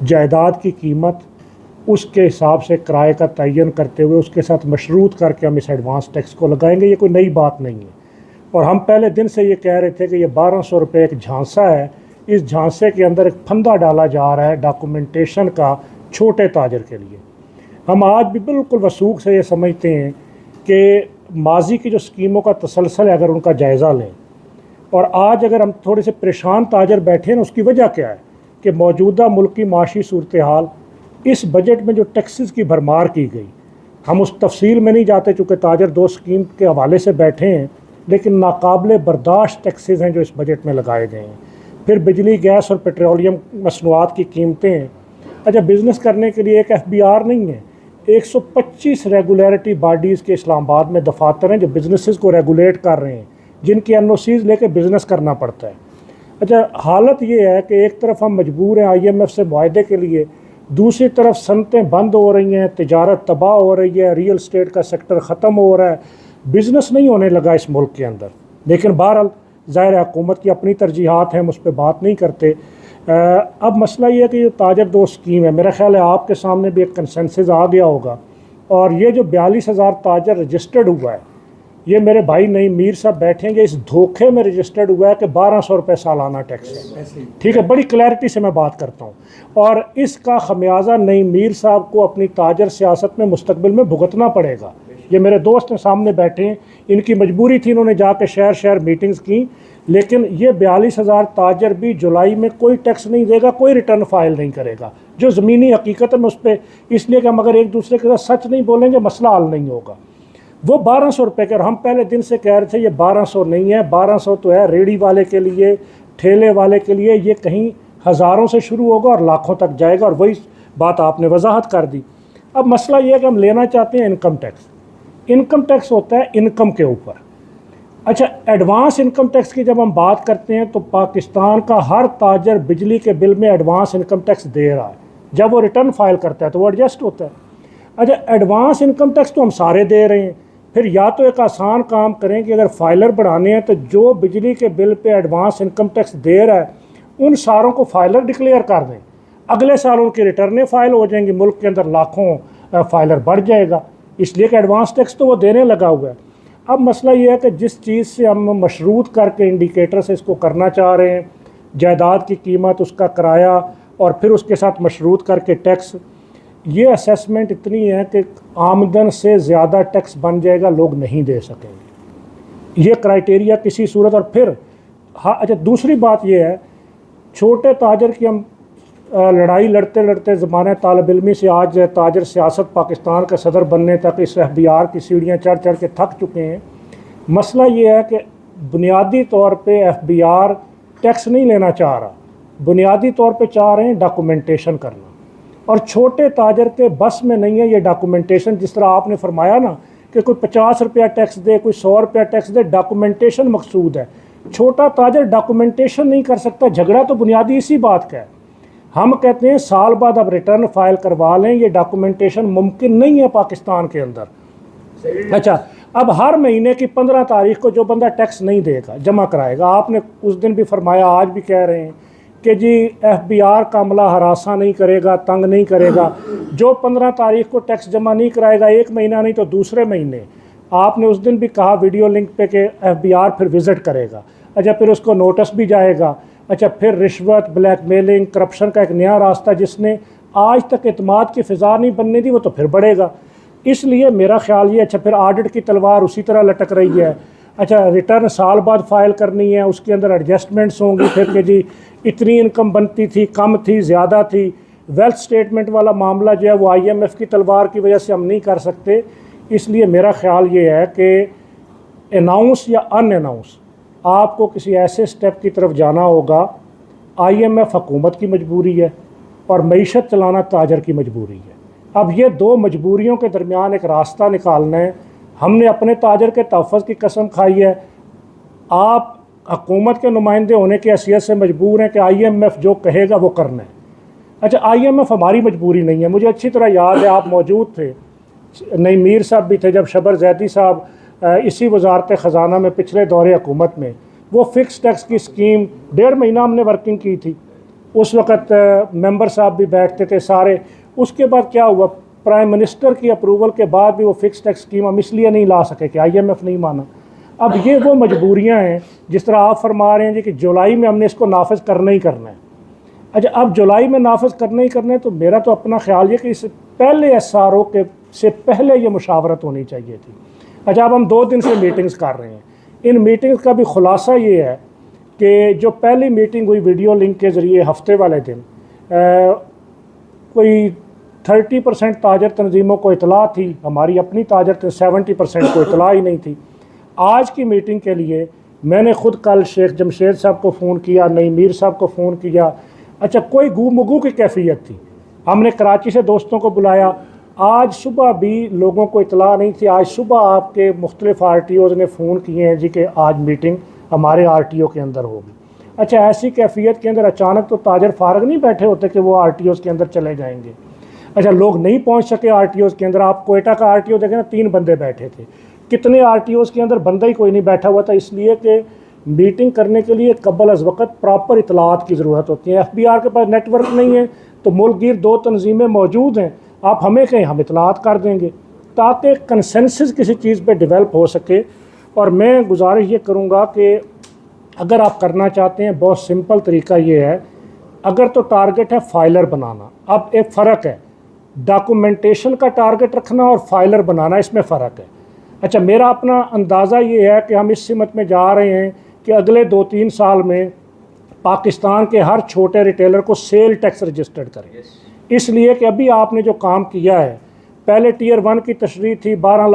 जायदाद की कीमत उसके हिसाब से किराए का तयन करते हुए उसके साथ मशरूत करके हम इस एडवांस टैक्स को लगाएंगे। ये कोई नई बात नहीं है। और हम पहले दिन से ये कह रहे थे कि ये 1200 रुपये एक झांसा है। इस झांसे के अंदर एक फंदा डाला जा रहा है डॉक्यूमेंटेशन का छोटे ताजर के लिए। हम आज भी बिल्कुल वसूख से ये समझते हैं कि माजी की जो स्कीमों का तसलसल है, अगर उनका जायज़ा लें, और आज अगर हम थोड़े से परेशान ताजर बैठे हैं, उसकी वजह क्या है कि मौजूदा मुल्क की माशी सूरत हाल, इस बजट में जो टैक्सेस की भरमार की गई, हम उस तफसील में नहीं जाते चूँकि ताजर दो स्कीम के हवाले से बैठे हैं, लेकिन नाकाबिले बर्दाश्त टैक्सेस हैं जो इस बजट में लगाए गए हैं। फिर बिजली, गैस और पेट्रोलियम मसनूआत की कीमतें। अच्छा, बिज़नेस करने के लिए एक FBR नहीं है, 125 रेगुलेटरी बॉडीज़ के इस्लामाबाद में दफातर हैं जो बिजनेसेस को रेगुलेट कर रहे हैं, जिनकी NOCs लेके बिज़नेस करना पड़ता है। अच्छा, हालत ये है कि एक तरफ हम मजबूर हैं IMF से मुआहदे के लिए, दूसरी तरफ सनतें बंद हो रही हैं, तिजारत तबाह हो रही है, रियल स्टेट का सेक्टर ख़त्म हो रहा है, बिज़नेस नहीं होने लगा इस मुल्क के अंदर। लेकिन बहरहाल ज़ाहिर है हुकूमत की अपनी तरजीहात हैं, हम उस पर बात नहीं करते। अब मसला ये है कि ये ताजर दो स्कीम है, मेरा ख्याल है आपके सामने भी एक कंसेंसस आ गया होगा। और ये जो 42,000 ताजर रजिस्टर्ड हुआ है, ये मेरे भाई नईम मीर साहब बैठेंगे, इस धोखे में रजिस्टर्ड हुआ है कि 1200 रुपये सालाना टैक्स है। ठीक है, बड़ी क्लैरिटी से मैं बात करता हूँ। और इसका खमियाजा नईम मीर साहब को अपनी ताजर सियासत में मुस्तकबिल में भुगतना पड़ेगा। ये मेरे दोस्त सामने बैठे हैं, इनकी मजबूरी थी, इन्होंने जाकर शहर शहर मीटिंग्स की, लेकिन ये 42,000 ताजर भी जुलाई में कोई टैक्स नहीं देगा, कोई रिटर्न फाइल नहीं करेगा। जो ज़मीनी हकीकत में उस पर, इसलिए कि हम अगर एक दूसरे के साथ सच नहीं बोलेंगे मसला हल नहीं होगा। वो 1200 रुपये के, और हम पहले दिन से कह रहे थे ये 1200 नहीं है, 1200 तो है रेडी वाले के लिए, ठेले वाले के लिए, ये कहीं हज़ारों से शुरू होगा और लाखों तक जाएगा। और वही बात आपने वजाहत कर दी। अब मसला ये है कि हम लेना चाहते हैं इनकम टैक्स। इनकम टैक्स होता है इनकम के ऊपर। अच्छा, एडवांस इनकम टैक्स की जब हम बात करते हैं तो पाकिस्तान का हर ताजर बिजली के बिल में एडवांस इनकम टैक्स दे रहा है। जब वो रिटर्न फाइल करता है तो वो एडजस्ट होता है। अच्छा, एडवांस इनकम टैक्स तो हम सारे दे रहे हैं। फिर या तो एक आसान काम करें कि अगर फाइलर बढ़ाने हैं तो जो बिजली के bill pay advance income tax दे रहा है उन सारों को फाइलर डिक्लेयर कर दें, अगले साल उनकी रिटर्नें फाइल हो जाएंगी, मुल्क के अंदर लाखों फाइलर बढ़ जाएगा, इसलिए कि एडवांस टैक्स तो वो देने लगा हुआ है। अब मसला ये है कि जिस चीज़ से हम मशरूत करके इंडिकेटर से इसको करना चाह रहे हैं, जायदाद की कीमत, उसका किराया, और फिर उसके साथ मशरूत करके टैक्स, ये असेसमेंट इतनी है कि आमदन से ज़्यादा टैक्स बन जाएगा, लोग नहीं दे सकेंगे, ये क्राइटेरिया किसी सूरत। और फिर हाँ, अच्छा, दूसरी बात ये है, छोटे ताजर की हम लड़ाई लड़ते लड़ते ज़माने तालिब इल्मी से आज ताजर सियासत पाकिस्तान का सदर बनने तक इस FBR की सीढ़ियाँ चढ़ चढ़ के थक चुके हैं। मसला ये है कि बुनियादी तौर पे FBR टैक्स नहीं लेना चाह रहा, बुनियादी तौर पे चाह रहे हैं डॉक्यूमेंटेशन करना, और छोटे ताजर के बस में नहीं है ये डॉक्यूमेंटेशन। जिस तरह आपने फरमाया ना कि कोई 50 रुपया टैक्स दे, कोई 100 रुपया टैक्स दे, डॉक्यूमेंटेशन मकसूद है। छोटा ताजर डॉक्यूमेंटेशन नहीं कर सकता। झगड़ा तो बुनियादी इसी बात का है। हम कहते हैं साल बाद अब रिटर्न फाइल करवा लें, ये डॉक्यूमेंटेशन मुमकिन नहीं है पाकिस्तान के अंदर। अच्छा, अब हर महीने की 15 तारीख को जो बंदा टैक्स नहीं देगा, जमा कराएगा, आपने उस दिन भी फरमाया, आज भी कह रहे हैं कि जी FBR का अमला हरासा नहीं करेगा, तंग नहीं करेगा। जो 15 तारीख को टैक्स जमा नहीं कराएगा, एक महीना नहीं तो दूसरे महीने, आपने उस दिन भी कहा वीडियो लिंक पे कि FBR फिर विज़िट करेगा। अच्छा, फिर उसको नोटिस भी जाएगा। अच्छा, फिर रिश्वत, ब्लैकमेलिंग, करप्शन का एक नया रास्ता जिसने आज तक एतमाद की फ़िज़ा नहीं बनने दी, वो तो फिर बढ़ेगा। इसलिए मेरा ख्याल ये, अच्छा, फिर ऑडिट की तलवार उसी तरह लटक रही है। अच्छा, रिटर्न साल बाद फाइल करनी है, उसके अंदर एडजस्टमेंट्स होंगी, फिर कि जी इतनी इनकम बनती थी, कम थी, ज़्यादा थी। वेल्थ स्टेटमेंट वाला मामला जो है वो IMF की तलवार की वजह से हम नहीं कर सकते। इसलिए मेरा ख्याल ये है कि अनाउंस या अनअनाउंस आपको किसी ऐसे स्टेप की तरफ जाना होगा। IMF हुकूमत की मजबूरी है और मईशत चलाना ताजर की मजबूरी है। अब ये दो मजबूरियों के दरमियान एक रास्ता निकालना है। हमने अपने ताजर के तहफ़्फ़ुज़ की कसम खाई है। आप हुकूमत के नुमाइंदे होने की हैसियत से मजबूर हैं कि IMF जो कहेगा वो करना है। अच्छा, IMF हमारी मजबूरी नहीं है। मुझे अच्छी तरह याद है, आप मौजूद थे, नईम मीर साहब भी थे, जब शबर जैदी साहब इसी वजारत ख़जाना में पिछले दौरे हुकूमत में वो फ़िक्स टैक्स की स्कीम 1.5 महीना हमने वर्किंग की थी। उस वक़्त मेंबर साहब भी बैठते थे सारे। उसके बाद क्या हुआ, प्राइम मिनिस्टर की अप्रूवल के बाद भी वो फिक्स टैक्स स्कीम हम इसलिए नहीं ला सके कि IMF नहीं माना। अब ये वो मजबूरियां हैं, जिस तरह आप फरमा रहे हैं जी कि जुलाई में हमने इसको नाफिज करना ही करना है। अच्छा, अब जुलाई में नाफिज करना ही करना है, तो मेरा तो अपना ख्याल ये कि इससे पहले SRO के से पहले ये मुशावरत होनी चाहिए थी। अच्छा, अब हम 2 दिन से मीटिंग्स कर रहे हैं। इन मीटिंग्स का भी खुलासा ये है कि जो पहली मीटिंग हुई वीडियो लिंक के ज़रिए हफ्ते वाले दिन, कोई 30% ताजर तंजीमों को इतला थी, हमारी अपनी ताजर 70% को इतला ही नहीं थी। आज की मीटिंग के लिए मैंने ख़ुद कल शेख जमशेद साहब को फ़ोन किया, नई मीर साहब को फ़ोन किया। अच्छा, कोई गुमगू की कैफियत थी। हमने कराची से दोस्तों को बुलाया, आज सुबह भी लोगों को इतला नहीं थी। आज सुबह आपके मुख्तलिफ RTOs ने फ़ोन किए हैं जी कि आज मीटिंग हमारे RTO के अंदर होगी। अच्छा, ऐसी कैफियत के अंदर अचानक तो ताजर फारग नहीं बैठे होते कि वो RTOs के अंदर चले जाएंगे। अच्छा, लोग नहीं पहुंच सके RTOs के अंदर। आप कोयटा का RTO देखें ना, 3 बंदे बैठे थे। कितने RTOs के अंदर बंदा ही कोई नहीं बैठा हुआ था, इसलिए कि मीटिंग करने के लिए कबल अज़ वक़्त प्रॉपर इतलात की ज़रूरत होती है। FBR के पास नेटवर्क नहीं है, तो मुल्कगीर 2 तंजीमें मौजूद हैं, आप हमें कहें हम इतलात कर देंगे, ताकि कंसेंसस किसी चीज़ पे डेवलप हो सके। और मैं गुजारिश ये करूँगा कि अगर आप करना चाहते हैं, बहुत सिंपल तरीका ये है, अगर तो टारगेट है फाइलर बनाना। अब एक फ़र्क है, डॉक्यूमेंटेशन का टारगेट रखना और फाइलर बनाना, इसमें फ़र्क है। अच्छा, मेरा अपना अंदाज़ा ये है कि हम इस सिमत में जा रहे हैं कि अगले 2-3 साल में पाकिस्तान के हर छोटे रिटेलर को सेल टैक्स रजिस्टर्ड करें। इसलिए कि अभी आपने जो काम किया है, पहले Tier 1 की तशरीह थी 12